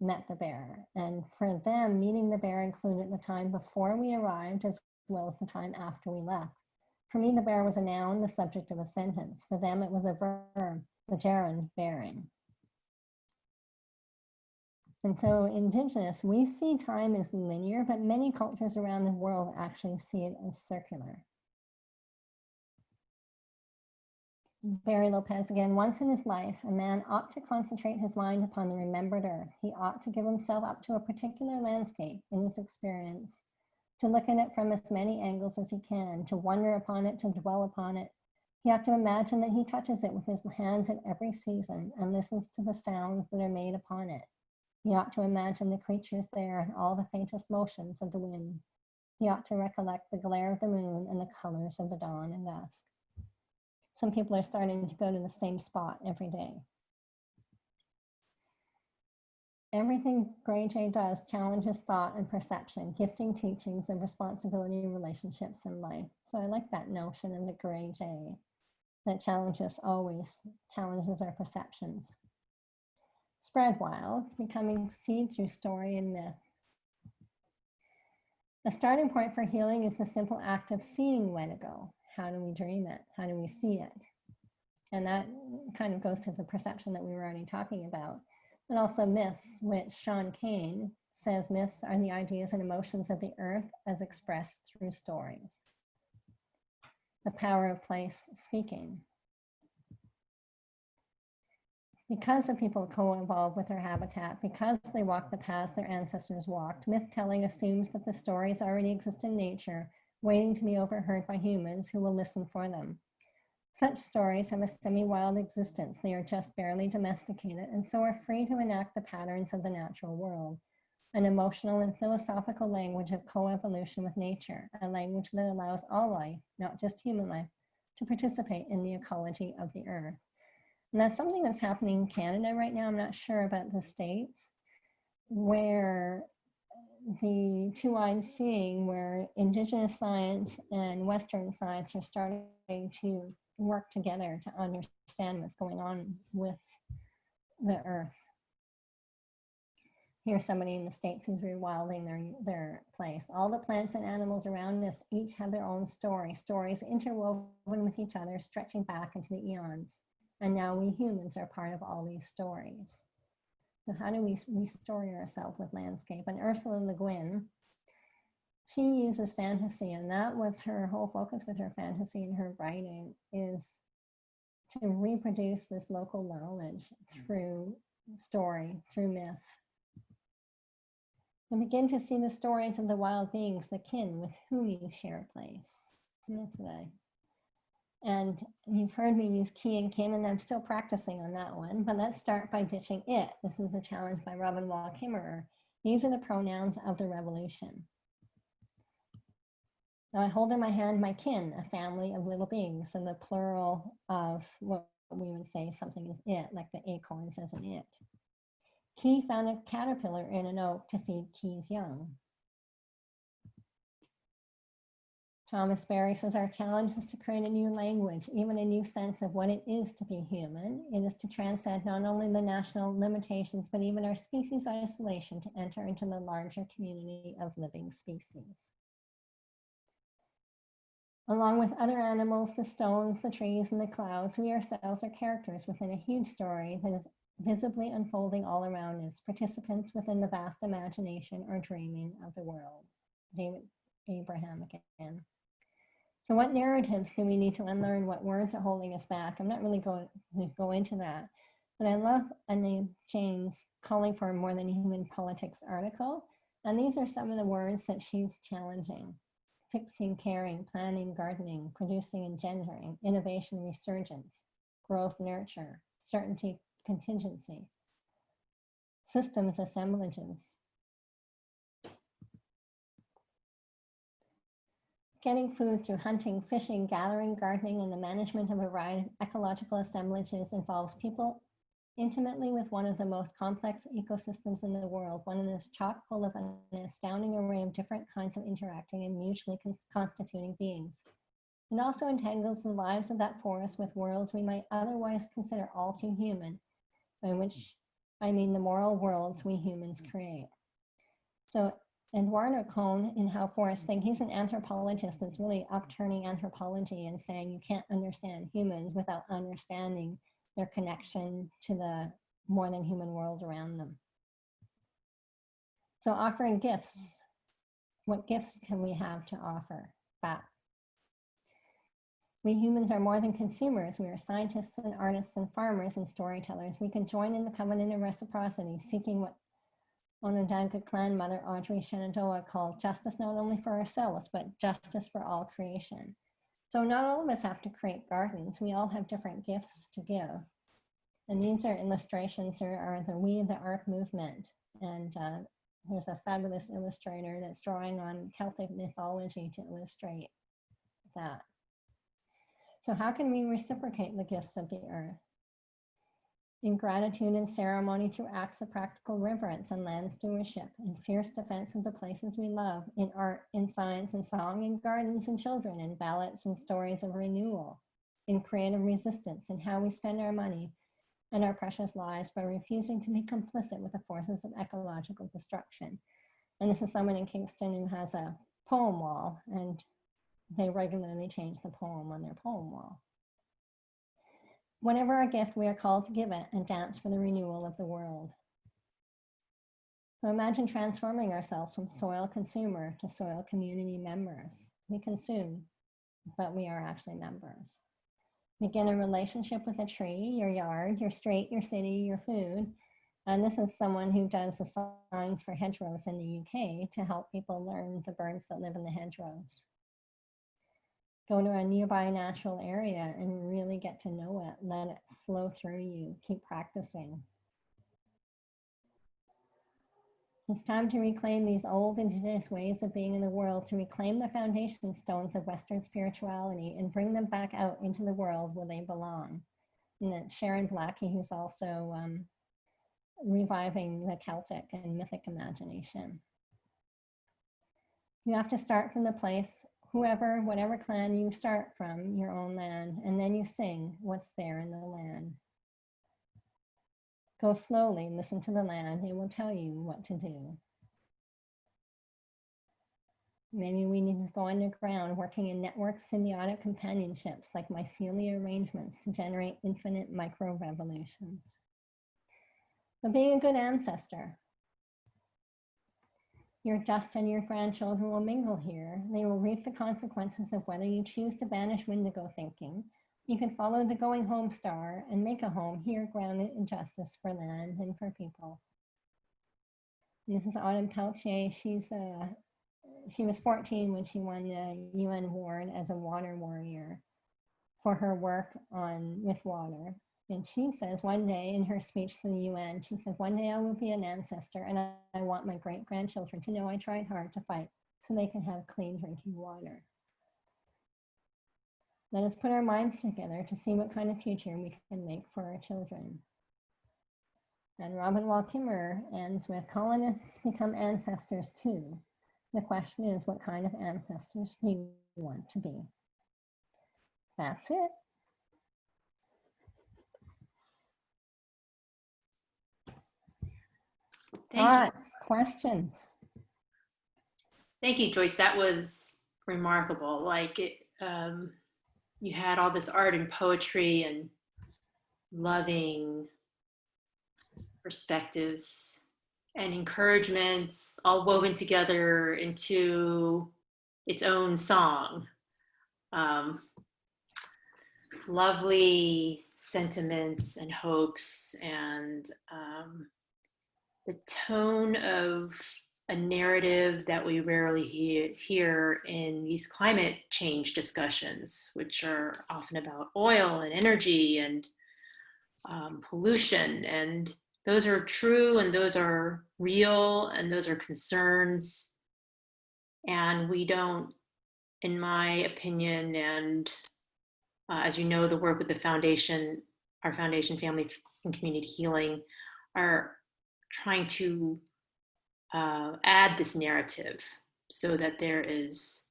met the bear. And for them, meeting the bear included the time before we arrived as well as the time after we left. For me, the bear was a noun, the subject of a sentence. For them, it was a verb, the gerund, bearing. And so indigenous, we see time as linear, but many cultures around the world actually see it as circular. Barry Lopez again, once in his life, a man ought to concentrate his mind upon the remembered earth. He ought to give himself up to a particular landscape in his experience, to look at it from as many angles as he can, to wonder upon it, to dwell upon it. He ought to imagine that he touches it with his hands at every season and listens to the sounds that are made upon it. He ought to imagine the creatures there and all the faintest motions of the wind. He ought to recollect the glare of the moon and the colors of the dawn and dusk. Some people are starting to go to the same spot every day. Everything Gray Jay does challenges thought and perception, gifting teachings and responsibility relationships in life. So I like that notion in the Gray Jay, that challenges always challenges our perceptions. Spread wild, becoming seed through story and myth. A starting point for healing is the simple act of seeing Wendigo. How do we dream it? How do we see it? And that kind of goes to the perception that we were already talking about. And also myths, which Sean Kane says myths are the ideas and emotions of the earth as expressed through stories. The power of place speaking. Because the people co-evolve with their habitat, because they walk the paths their ancestors walked, myth-telling assumes that the stories already exist in nature, waiting to be overheard by humans who will listen for them. Such stories have a semi-wild existence. They are just barely domesticated and so are free to enact the patterns of the natural world, an emotional and philosophical language of co-evolution with nature, a language that allows all life, not just human life, to participate in the ecology of the earth. And that's something that's happening in Canada right now. I'm not sure about the States, where the two-eyed seeing, where Indigenous science and Western science are starting to work together to understand what's going on with the earth. Here's somebody in the States who's rewilding their place. All the plants and animals around us each have their own story, stories interwoven with each other, stretching back into the eons. And now we humans are part of all these stories. So how do we restore ourselves with landscape? And Ursula Le Guin, she uses fantasy, and that was her whole focus with her fantasy and her writing, is to reproduce this local knowledge through story, through myth. And begin to see the stories of the wild beings, the kin with whom you share a place. And that's what and you've heard me use key and kin, and I'm still practicing on that one, but let's start by ditching it. This is a challenge by Robin Wall Kimmerer. These are the pronouns of the revolution. Now I hold in my hand my kin, a family of little beings, and the plural of what we would say something is it, like the acorns as an it. Key found a caterpillar in an oak to feed Key's young. Thomas Berry says our challenge is to create a new language, even a new sense of what it is to be human. It is to transcend not only the national limitations, but even our species isolation to enter into the larger community of living species. Along with other animals, the stones, the trees, and the clouds, we ourselves are characters within a huge story that is visibly unfolding all around us, participants within the vast imagination or dreaming of the world. David Abraham again. So what narratives do we need to unlearn? What words are holding us back? I'm not really going to go into that, but I love Anne Jane's Calling for a More Than Human Politics article. And these are some of the words that she's challenging: fixing, caring, planning, gardening, producing, engendering, innovation, resurgence, growth, nurture, certainty, contingency. systems assemblages. Getting food through hunting, fishing, gathering, gardening, and the management of a variety of ecological assemblages involves people intimately with one of the most complex ecosystems in the world, one that is chock full of an astounding array of different kinds of interacting and mutually constituting beings. It also entangles the lives of that forest with worlds we might otherwise consider all too human, by which I mean the moral worlds we humans create. So Eduardo Cohn, in How Forests Think, he's an anthropologist that's really upturning anthropology and saying you can't understand humans without understanding their connection to the more than human world around them. So offering gifts, what gifts can we have to offer back? We humans are more than consumers. We are scientists and artists and farmers and storytellers. We can join in the covenant of reciprocity, seeking what Onondaga clan mother Audrey Shenandoah called justice not only for ourselves, but justice for all creation. So not all of us have to create gardens. We all have different gifts to give. And these are illustrations, are the We the Ark movement. And there's a fabulous illustrator that's drawing on Celtic mythology to illustrate that. So how can we reciprocate the gifts of the earth? In gratitude and ceremony, through acts of practical reverence and land stewardship, in fierce defense of the places we love, in art, in science, in song, in gardens and children, in ballads and stories of renewal, in creative resistance, in how we spend our money and our precious lives by refusing to be complicit with the forces of ecological destruction. And this is someone in Kingston who has a poem wall, and they regularly change the poem on their poem wall. Whatever our gift, we are called to give it and dance for the renewal of the world. So imagine transforming ourselves from soil consumer to soil community members. We consume, but we are actually members. Begin a relationship with a tree, your yard, your street, your city, your food. And this is someone who does the signs for hedgerows in the UK to help people learn the birds that live in the hedgerows. Go to a nearby natural area and really get to know it. Let it flow through you. Keep practicing. It's time to reclaim these old indigenous ways of being in the world, to reclaim the foundation stones of Western spirituality and bring them back out into the world where they belong. And it's Sharon Blackie who's also reviving the Celtic and mythic imagination. You have to start from the place, whatever clan you start from, your own land, and then you sing what's there in the land. Go slowly, listen to the land, it will tell you what to do. Maybe we need to go underground, working in network symbiotic companionships like mycelia arrangements to generate infinite micro-revolutions. But being a good ancestor, your dust and your grandchildren will mingle here. They will reap the consequences of whether you choose to banish Wendigo thinking. You can follow the going home star and make a home here grounded in justice for land and for people. And this is Autumn Peltier. She was 14 when she won the UN award as a water warrior for her work with water. And she says one day in her speech to the UN, she said, one day I will be an ancestor and I want my great-grandchildren to know I tried hard to fight so they can have clean drinking water. Let us put our minds together to see what kind of future we can make for our children. And Robin Wall Kimmerer ends with, colonists become ancestors too. The question is, what kind of ancestors do you want to be? That's it. Thoughts, questions?
Thank you, Joyce. That was remarkable. Like you had all this art and poetry and loving perspectives and encouragements all woven together into its own song. Lovely sentiments and hopes, and the tone of a narrative that we rarely hear in these climate change discussions, which are often about oil and energy and pollution, and those are true and those are real and those are concerns. And we don't, in my opinion, and as you know, the work with the foundation, our foundation, Family and Community Healing, are trying to add this narrative so that there is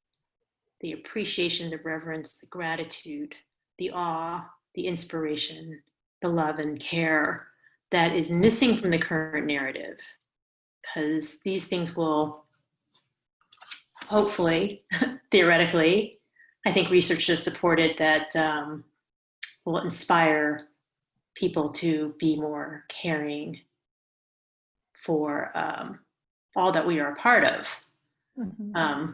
the appreciation, the reverence, the gratitude, the awe, the inspiration, the love and care that is missing from the current narrative. Because these things will hopefully, theoretically, I think research has supported that will inspire people to be more caring for all that we are a part of.
Mm-hmm.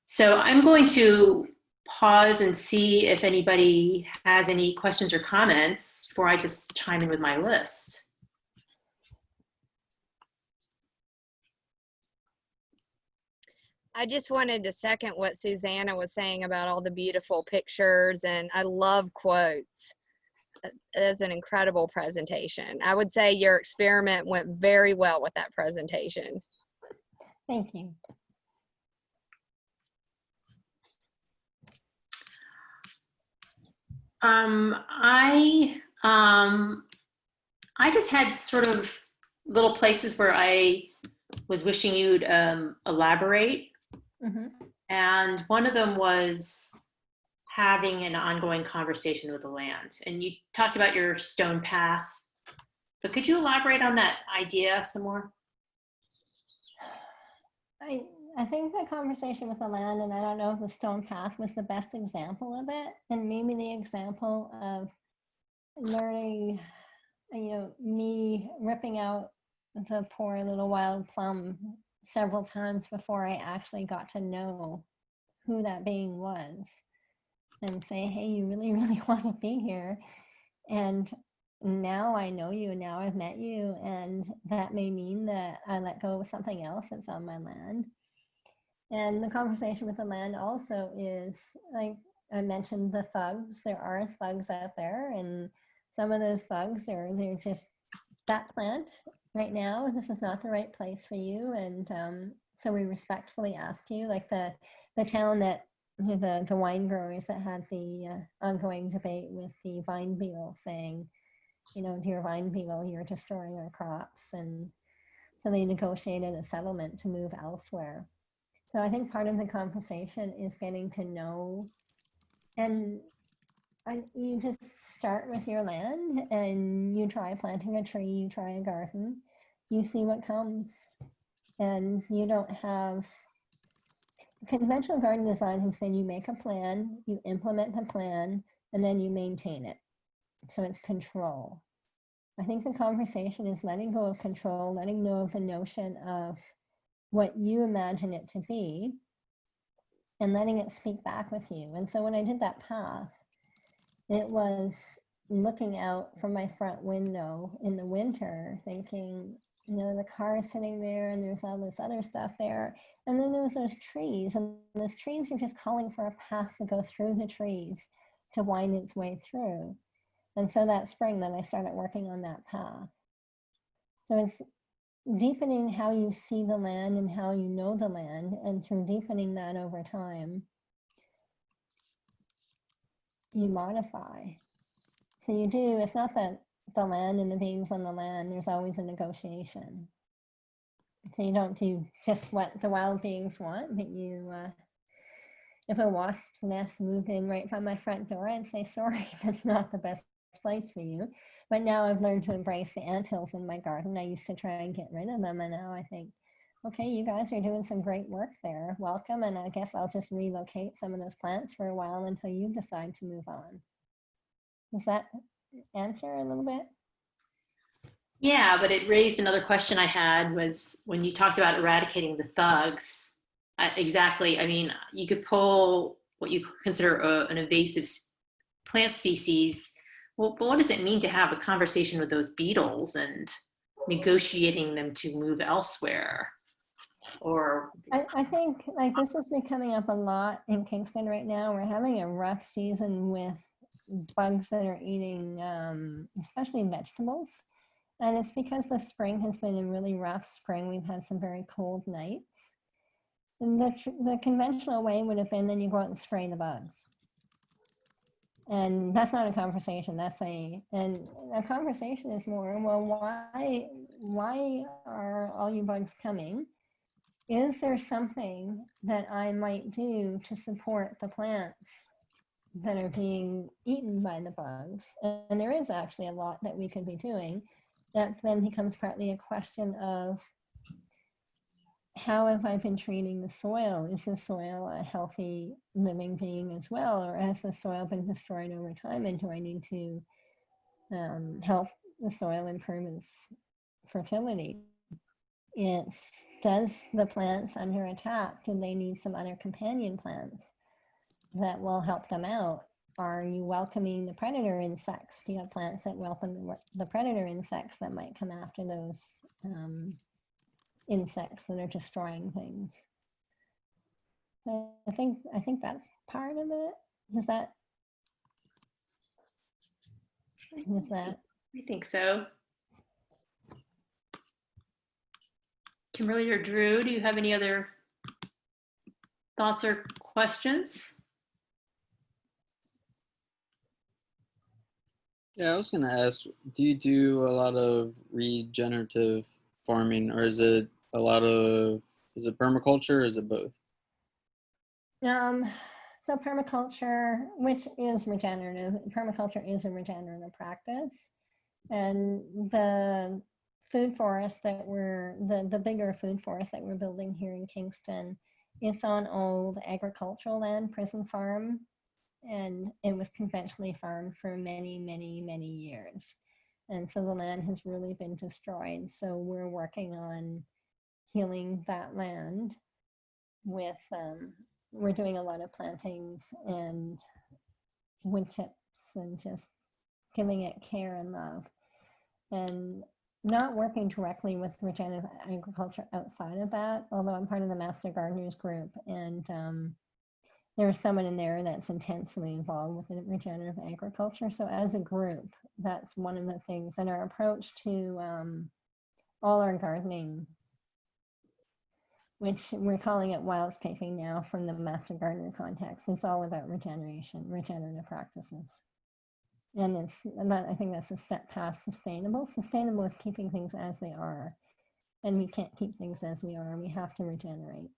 So I'm going to pause and see if anybody has any questions or comments before I just chime in with my list.
I just wanted to second what Susanna was saying about all the beautiful pictures, and I love quotes. It is an incredible presentation. I would say your experiment went very well with that presentation.
Thank you.
I just had sort of little places where I was wishing you'd elaborate.
Mm-hmm.
And one of them was having an ongoing conversation with the land. And you talked about your stone path, but could you elaborate on that idea some more?
I think the conversation with the land, and I don't know if the stone path was the best example of it, and maybe the example of learning, me ripping out the poor little wild plum several times before I actually got to know who that being was and say, hey, you really, really want to be here. And now I know you, and now I've met you, and that may mean that I let go of something else that's on my land. And the conversation with the land also is, like I mentioned, the thugs. There are thugs out there, and some of those thugs they're just that plant right now. This is not the right place for you, and so we respectfully ask you, like the town that the wine growers that had the ongoing debate with the vine beetle, saying, dear vine beetle, you're destroying our crops, and so they negotiated a settlement to move elsewhere. So I think part of the conversation is getting to know, and you just start with your land and you try planting a tree, you try a garden, you see what comes. And you don't have, conventional garden design has been you make a plan, you implement the plan, and then you maintain it. So it's control. I think the conversation is letting go of control, letting go of the notion of what you imagine it to be, and letting it speak back with you. And so when I did that path, it was looking out from my front window in the winter, thinking, the car is sitting there and there's all this other stuff there. And then there's those trees, and those trees are just calling for a path to go through the trees to wind its way through. And so that spring, then I started working on that path. So it's deepening how you see the land and how you know the land, and through deepening that over time, you modify. So you do, it's not that the land and the beings on the land, there's always a negotiation. So you don't do just what the wild beings want, but you, if a wasp's nest moved in right by my front door, I'd say, sorry, that's not the best place for you. But now I've learned to embrace the anthills in my garden. I used to try and get rid of them, and now I think, okay, you guys are doing some great work there. Welcome, and I guess I'll just relocate some of those plants for a while until you decide to move on. Does that answer a little bit?
Yeah, but it raised another question I had, was when you talked about eradicating the thugs. Exactly. I mean, you could pull what you consider an invasive plant species. Well, but what does it mean to have a conversation with those beetles and negotiating them to move elsewhere? Or
I think like this has been coming up a lot in Kingston right now. We're having a rough season with bugs that are eating, especially vegetables. And it's because the spring has been a really rough spring. We've had some very cold nights. And the conventional way would have been then you go out and spray the bugs. And that's not a conversation, and a conversation is more, well, why are all you bugs coming? Is there something that I might do to support the plants that are being eaten by the bugs? And there is actually a lot that we could be doing. That then becomes partly a question of, how have I been treating the soil? Is the soil a healthy living being as well? Or has the soil been destroyed over time? And do I need to help the soil improve its fertility? Does the plants under attack, do they need some other companion plants that will help them out? Are you welcoming the predator insects? Do you have plants that welcome the predator insects that might come after those insects that are destroying things? So I think that's part of it. Is that?
I think so. Kimberly or Drew, do you have any other thoughts or questions?
Yeah, I was going to ask, do you do a lot of regenerative farming, or is it permaculture, or is it both?
So permaculture, which is regenerative, permaculture is a regenerative practice. And the food forest that the bigger food forest that we're building here in Kingston, it's on old agricultural land, prison farm, and it was conventionally farmed for many, many, many years. And so the land has really been destroyed. So we're working on healing that land with, we're doing a lot of plantings and wood chips and just giving it care and love. And not working directly with regenerative agriculture outside of that, although I'm part of the Master Gardeners group, and there's someone in there that's intensely involved with the regenerative agriculture. So as a group, that's one of the things. And our approach to all our gardening, which we're calling it wildscaping now from the Master Gardener context, is all about regenerative practices. And I think that's a step past sustainable. Sustainable is keeping things as they are. And we can't keep things as we are. We have to regenerate.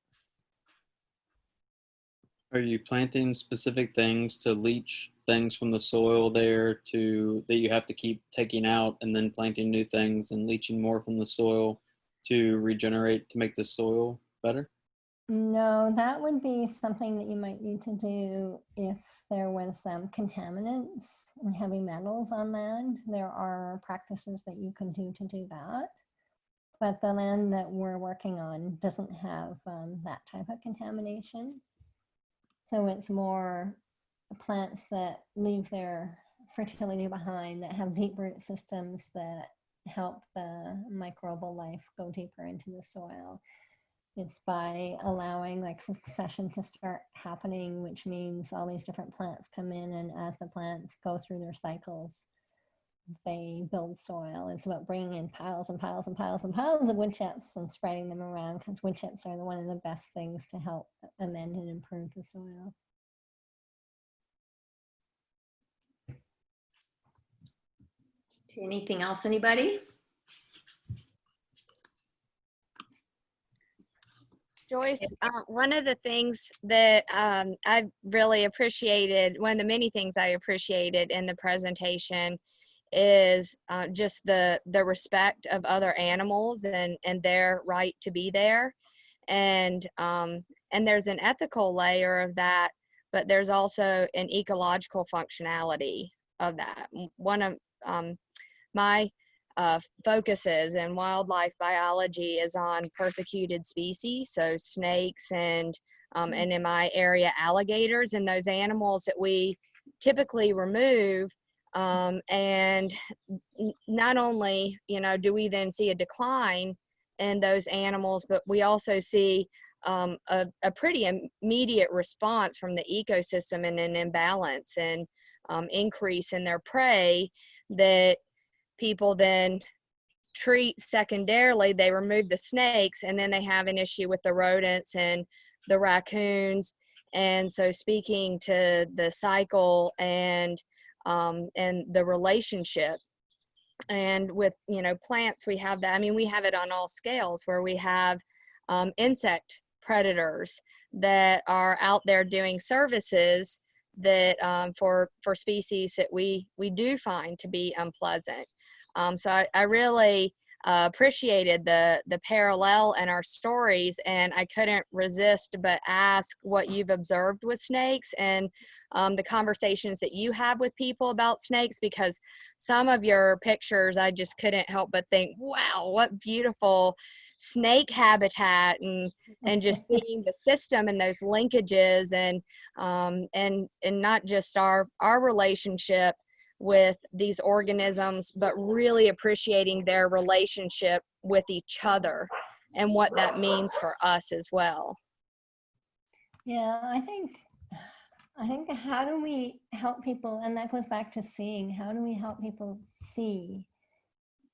Are you planting specific things to leach things from the soil there that you have to keep taking out, and then planting new things and leaching more from the soil to regenerate, to make the soil better?
No, that would be something that you might need to do if there was some contaminants and heavy metals on land. There are practices that you can do to do that. But the land that we're working on doesn't have that type of contamination. So it's more plants that leave their fertility behind, that have deep root systems that help the microbial life go deeper into the soil. It's by allowing like succession to start happening, which means all these different plants come in, and as the plants go through their cycles, they build soil. It's about bringing in piles and piles and piles and piles of wood chips and spreading them around, because wood chips are one of the best things to help amend and improve the soil.
Anything else, anybody?
Joyce, one of the things that I really appreciated, one of the many things I appreciated in the presentation is just the respect of other animals and their right to be there. And there's an ethical layer of that, but there's also an ecological functionality of that. One of my focuses in wildlife biology is on persecuted species, so snakes and in my area alligators, and those animals that we typically remove. And not only, do we then see a decline in those animals, but we also see a pretty immediate response from the ecosystem and an imbalance. And increase in their prey that people then treat secondarily. They remove the snakes and then they have an issue with the rodents and the raccoons. And so speaking to the cycle and the relationship, and with, you know, plants, we have that. I mean, we have it on all scales where we have insect predators that are out there doing services that for species that we do find to be unpleasant. So I really appreciated the parallel in our stories, and I couldn't resist but ask what you've observed with snakes and the conversations that you have with people about snakes, because some of your pictures I just couldn't help but think, wow, what beautiful snake habitat, and just seeing the system and those linkages, and not just our relationship with these organisms, but really appreciating their relationship with each other and what that means for us as well.
Yeah, I think how do we help people, and that goes back to seeing, how do we help people see?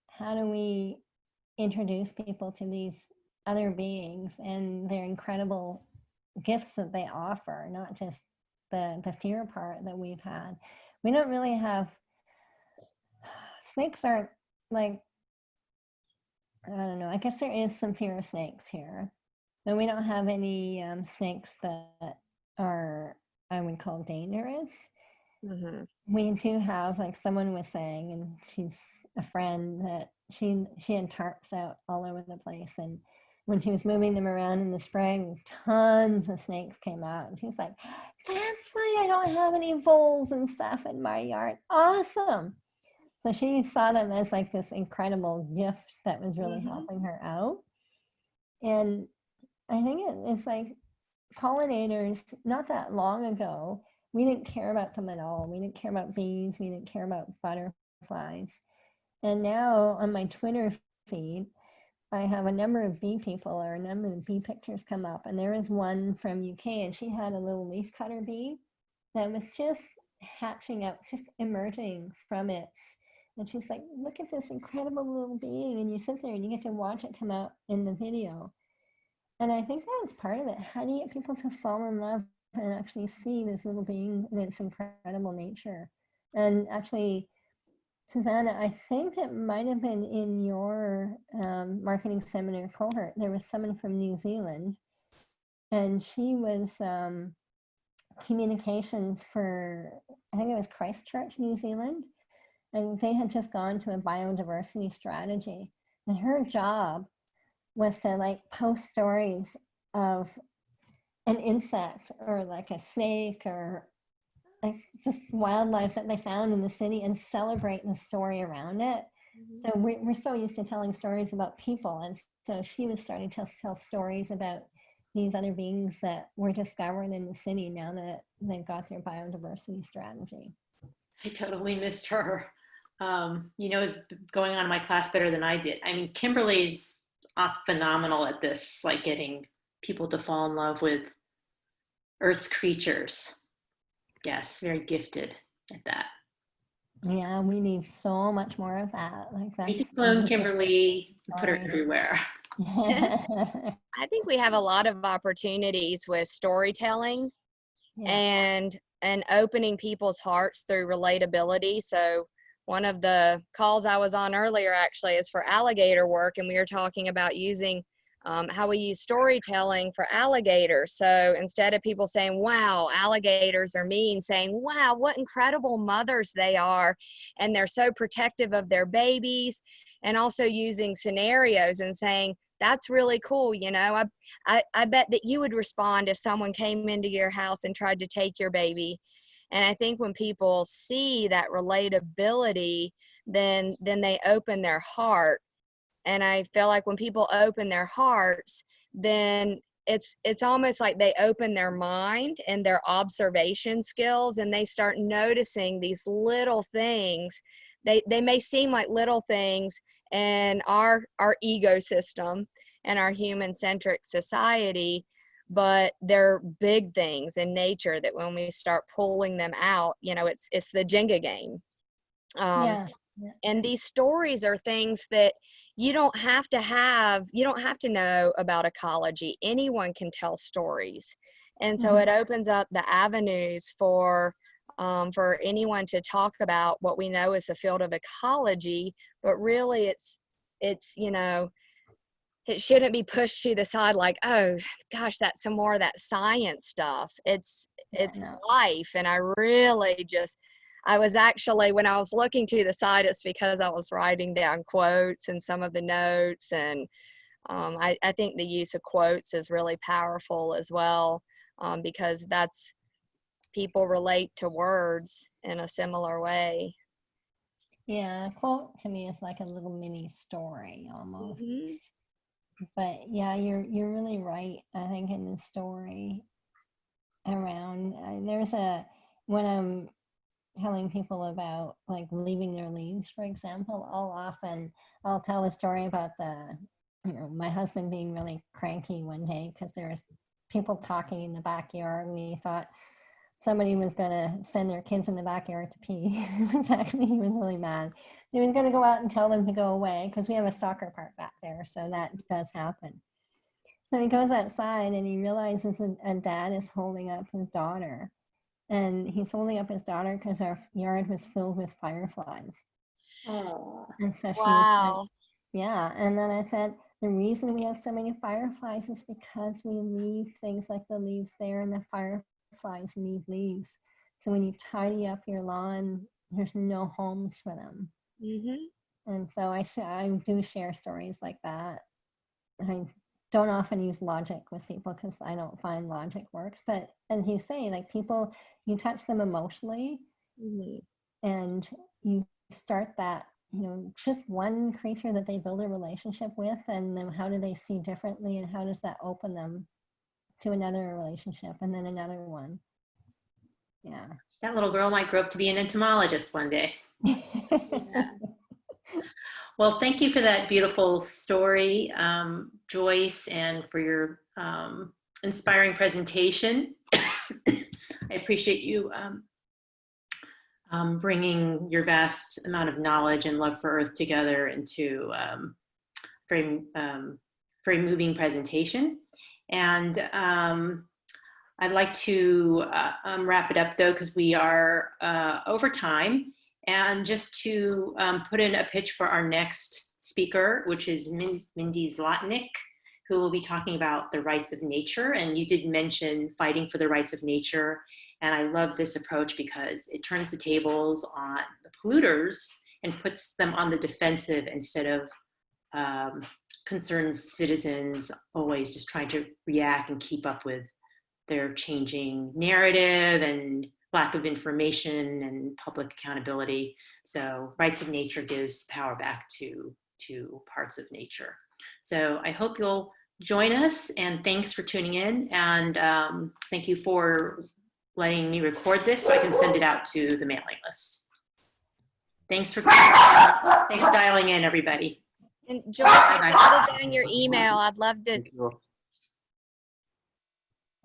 How do we introduce people to these other beings and their incredible gifts that they offer, not just the fear part that we've had? We don't really have, snakes aren't like, I don't know, I guess there is some fear of snakes here, but we don't have any snakes that are, I would call, dangerous.
Mm-hmm.
We do have, like someone was saying, and she's a friend, that she had tarps out all over the place, and when she was moving them around in the spring, tons of snakes came out, and she's like, that's why I don't have any voles and stuff in my yard. Awesome. So she saw them as like this incredible gift that was really helping her out. And I think it's like pollinators, not that long ago, we didn't care about them at all. We didn't care about bees. We didn't care about butterflies. And now on my Twitter feed, I have a number of bee people, or a number of bee pictures come up. And there is one from UK, and she had a little leafcutter bee that was just hatching out, just emerging from its, and she's like, look at this incredible little being. And you sit there and you get to watch it come out in the video. And I think that's part of it. How do you get people to fall in love and actually see this little being in its incredible nature? And actually, Susanna, I think it might have been in your marketing seminar cohort. There was someone from New Zealand, and she was communications for, I think it was Christchurch, New Zealand. And they had just gone to a biodiversity strategy. And her job was to like post stories of an insect or like a snake or like just wildlife that they found in the city and celebrate the story around it. So we're so used to telling stories about people. And so she was starting to tell stories about these other beings that were discovered in the city now that they've got their biodiversity strategy.
I totally missed her. You know, is going on in my class better than I did. I mean, Kimberly's phenomenal at this, like getting people to fall in love with Earth's creatures. Yes, very gifted at that.
Yeah, we need so much more of that. Like
We need
that's
to clone Kimberly, put her everywhere.
I think we have a lot of opportunities with storytelling and opening people's hearts through relatability. So one of the calls I was on earlier actually is for alligator work, and we were talking about using how we use storytelling for alligators. So instead of people saying, wow, alligators are mean, saying, wow, what incredible mothers they are, and they're so protective of their babies, and also using scenarios and saying, that's really cool. You know, I bet that you would respond if someone came into your house and tried to take your baby. And I think when people see that relatability, then they open their heart. And I feel like when people open their hearts, then it's almost like they open their mind and their observation skills, and they start noticing these little things. They may seem like little things in our ecosystem and our human-centric society, but they're big things in nature that when we start pulling them out, you know, it's the Jenga game.
Yeah.
And these stories are things that you don't have to know about ecology. Anyone can tell stories. And so it opens up the avenues for anyone to talk about what we know is the field of ecology, but really it's, you know, it shouldn't be pushed to the side like, oh gosh, that's some more of that science stuff. It's
No.
life. And I was actually, when I was looking to the side, it's because I was writing down quotes and some of the notes. And I think the use of quotes is really powerful as well, because people relate to words in a similar way.
Yeah, a quote to me is like a little mini story almost.
Mm-hmm.
But yeah, you're really right. I think in the story around when I'm telling people about like leaving their leaves, for example, I'll tell a story about my husband being really cranky one day because there was people talking in the backyard, and he thought somebody was going to send their kids in the backyard to pee. He was really mad. So he was going to go out and tell them to go away because we have a soccer park back there. So that does happen. So he goes outside and he realizes a dad is holding up his daughter. And he's holding up his daughter because our yard was filled with fireflies.
Oh,
And so
Wow.
yeah. And then I said, the reason we have so many fireflies is because we leave things like the leaves there, and the fireflies need leaves. So when you tidy up your lawn, there's no homes for them.
Mm-hmm.
And so I do share stories like that. I don't often use logic with people because I don't find logic works. But as you say, like people, you touch them emotionally, and you start that, you know, just one creature that they build a relationship with, and then how do they see differently, and how does that open them to another relationship and then another one. Yeah.
that little girl might grow up to be an entomologist one day.
Yeah.
Well, thank you for that beautiful story, Joyce, and for your inspiring presentation. I appreciate you bringing your vast amount of knowledge and love for Earth together into very, very moving presentation. And I'd like to wrap it up, though, because we are over time. And just to put in a pitch for our next speaker, which is Mindy Zlotnick, who will be talking about the rights of nature. And you did mention fighting for the rights of nature. And I love this approach because it turns the tables on the polluters and puts them on the defensive instead of concerned citizens always just trying to react and keep up with their changing narrative and lack of information and public accountability. So rights of nature gives power back to parts of nature. So I hope you'll join us, and thanks for tuning in. And thank you for letting me record this so I can send it out to the mailing list. Thanks for dialing in, everybody.
And Joyce, I put it in your email. I'd love to.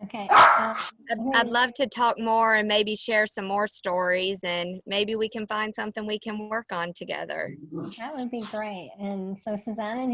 Okay.
I'd love to talk more and maybe share some more stories, and maybe we can find something we can work on together.
That would be great. And so Suzanne and